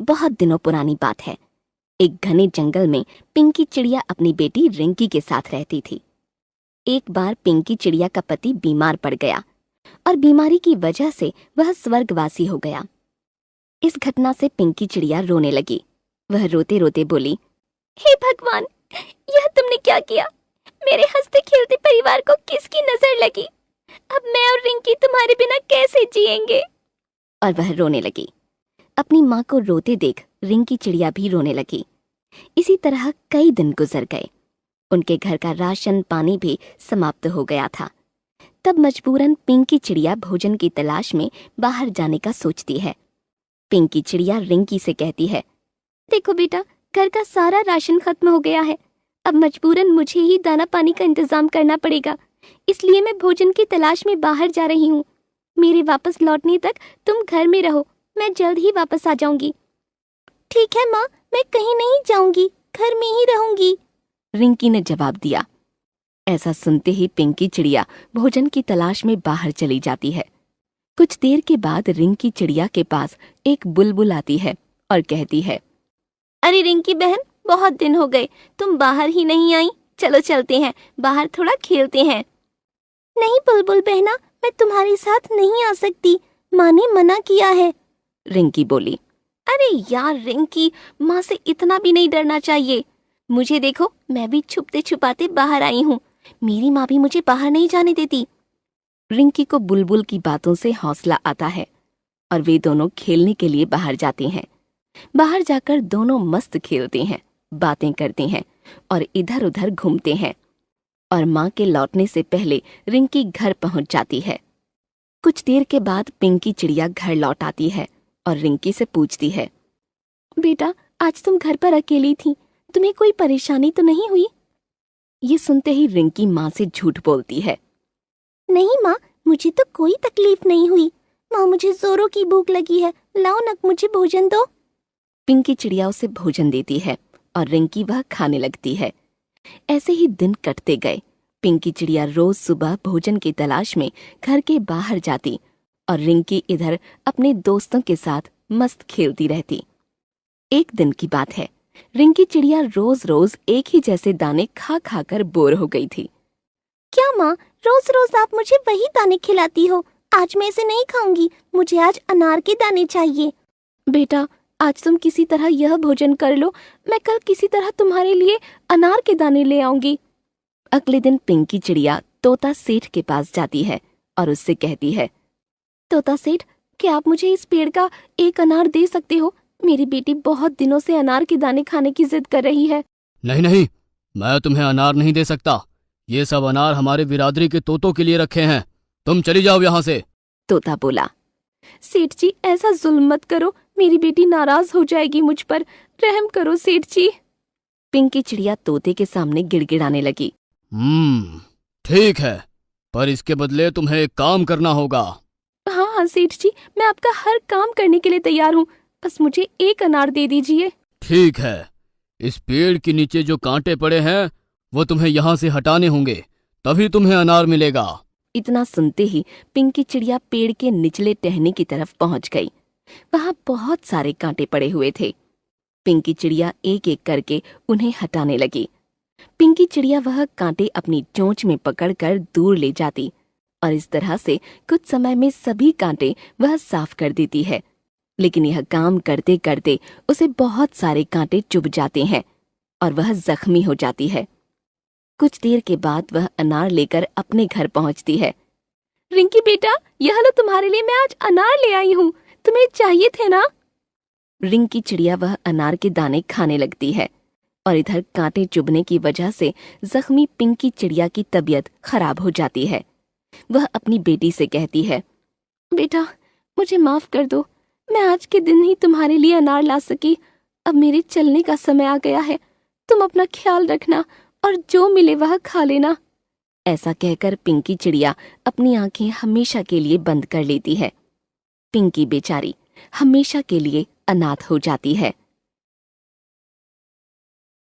बहुत दिनों पुरानी बात है। एक घने जंगल में पिंकी चिड़िया अपनी बेटी रिंकी के साथ रहती थी। एक बार पिंकी चिड़िया का पति बीमार पड़ गया और बीमारी की वजह से वह स्वर्गवासी हो गया। इस घटना से पिंकी चिड़िया रोने लगी। वह रोते रोते बोली, हे भगवान, यह तुमने क्या किया? मेरे हंसते खेलते परिवार को किसकी नजर लगी? अब मैं और रिंकी तुम्हारे बिना कैसे जिएंगे? और वह रोने लगी। अपनी माँ को रोते देख रिंकी चिड़िया भी रोने लगी। इसी तरह कई दिन गुजर गए। उनके घर का राशन पानी भी समाप्त हो गया था। तब मजबूरन पिंकी चिड़िया भोजन की तलाश में बाहर जाने का सोचती है। पिंकी चिड़िया रिंकी से कहती है, देखो बेटा, घर का सारा राशन खत्म हो गया है। अब मजबूरन मुझे ही दाना पानी का इंतजाम करना पड़ेगा, इसलिए मैं भोजन की तलाश में बाहर जा रही हूँ। मेरे वापस लौटने तक तुम घर में रहो, मैं जल्द ही वापस आ जाऊंगी। ठीक है माँ, मैं कहीं नहीं जाऊंगी, घर में ही रहूंगी, रिंकी ने जवाब दिया। ऐसा सुनते ही पिंकी चिड़िया भोजन की तलाश में बाहर चली जाती है। कुछ देर के बाद रिंकी चिड़िया के पास एक बुलबुल आती है और कहती है, अरे रिंकी बहन, बहुत दिन हो गए, तुम बाहर ही नहीं आई। चलो चलते हैं, बाहर थोड़ा खेलते हैं। नहीं बुलबुल बहना, मैं तुम्हारे साथ नहीं आ सकती, माँ ने मना किया है, रिंकी बोली। अरे यार रिंकी, माँ से इतना भी नहीं डरना चाहिए। मुझे देखो, मैं भी छुपते छुपाते बाहर आई हूँ। मेरी माँ भी मुझे बाहर नहीं जाने देती। रिंकी को बुलबुल की बातों से हौसला आता है और वे दोनों खेलने के लिए बाहर जाते हैं। बाहर जाकर दोनों मस्त खेलते हैं, बातें करते हैं और इधर उधर घूमते हैं। और माँ के लौटने से पहले रिंकी घर पहुंच जाती है। कुछ देर के बाद पिंकी चिड़िया घर लौट आती है और रिंकी से पूछती है, बेटा, आज तुम घर पर अकेली थी, तुम्हें कोई परेशानी तो नहीं हुई? ये सुनते ही रिंकी माँ से झूठ बोलती है, नहीं माँ, मुझे तो कोई तकलीफ नहीं हुई। माँ, मुझे जोरों की भूख लगी है, लाओ न मुझे भोजन दो। पिंकी चिड़िया उसे भोजन देती है और रिंकी वह खाने लगती है। ऐसे ही दिन कटते गए। पिंकी चिड़िया रोज सुबह भोजन की तलाश में घर के बाहर जाती और रिंकी इधर अपने दोस्तों के साथ मस्त खेलती रहती। एक दिन की बात है, रिंकी चिड़िया रोज रोज एक ही जैसे दाने खा खा कर बोर हो गई थी। क्या माँ, रोज रोज आप मुझे वही दाने खिलाती हो? आज मैं इसे नहीं खाऊंगी, मुझे आज अनार के दाने चाहिए। बेटा, आज तुम किसी तरह यह भोजन कर लो, मैं कल किसी तरह तुम्हारे लिए अनार के दाने ले आऊंगी। अगले दिन पिंकी चिड़िया तोता सेठ के पास जाती है और उससे कहती है, तोता सेठ, क्या आप मुझे इस पेड़ का एक अनार दे सकते हो? मेरी बेटी बहुत दिनों से अनार के दाने खाने की जिद कर रही है। नहीं नहीं, मैं तुम्हें अनार नहीं दे सकता। ये सब अनार हमारे बिरादरी के तोतों के लिए रखे हैं। तुम चली जाओ यहाँ से। तोता बोला, सेठ जी, ऐसा जुल्म मत करो, मेरी बेटी नाराज हो जाएगी मुझ पर, रहम करो सेठ जी। पिंकी चिड़िया तोते के सामने गिड़गिड़ाने लगी। ठीक है, पर इसके बदले तुम्हें एक काम करना होगा। हाँ हाँ सेठ जी, मैं आपका हर काम करने के लिए तैयार हूँ, बस मुझे एक अनार दे दीजिए। ठीक है, इस पेड़ के नीचे जो कांटे पड़े हैं वो तुम्हें यहाँ से हटाने होंगे, तभी तुम्हें अनार मिलेगा। इतना सुनते ही पिंकी चिड़िया पेड़ के निचले टहनी की तरफ पहुंच गई। वहां बहुत सारे कांटे पड़े हुए थे। पिंकी चिड़िया एक एक करके उन्हें हटाने लगी। पिंकी चिड़िया वह कांटे अपनी चोंच में पकड़कर दूर ले जाती और इस तरह से कुछ समय में सभी कांटे वह साफ कर देती है। लेकिन यह काम करते करते उसे बहुत सारे कांटे चुभ जाते हैं और वह जख्मी हो जाती है। कुछ देर के बाद वह अनार लेकर अपने घर पहुंचती है। रिंकी बेटा, यह लो तुम्हारे लिए मैं आज अनार ले आई हूँ, तुम्हें चाहिए थे ना? रिंकी चिड़िया वह अनार के दाने खाने लगती है और इधर कांटे चुभने की वजह से जख्मी पिंकी चिड़िया की तबीयत खराब हो जाती है। वह अपनी बेटी से कहती है, बेटा, मुझे माफ कर दो, मैं आज के दिन ही तुम्हारे लिए अनार ला सकी। अब मेरे चलने का समय आ गया है, तुम अपना ख्याल रखना और जो मिले वह खा लेना। ऐसा कहकर पिंकी चिड़िया अपनी आंखें हमेशा के लिए बंद कर लेती है। पिंकी बेचारी हमेशा के लिए अनाथ हो जाती है।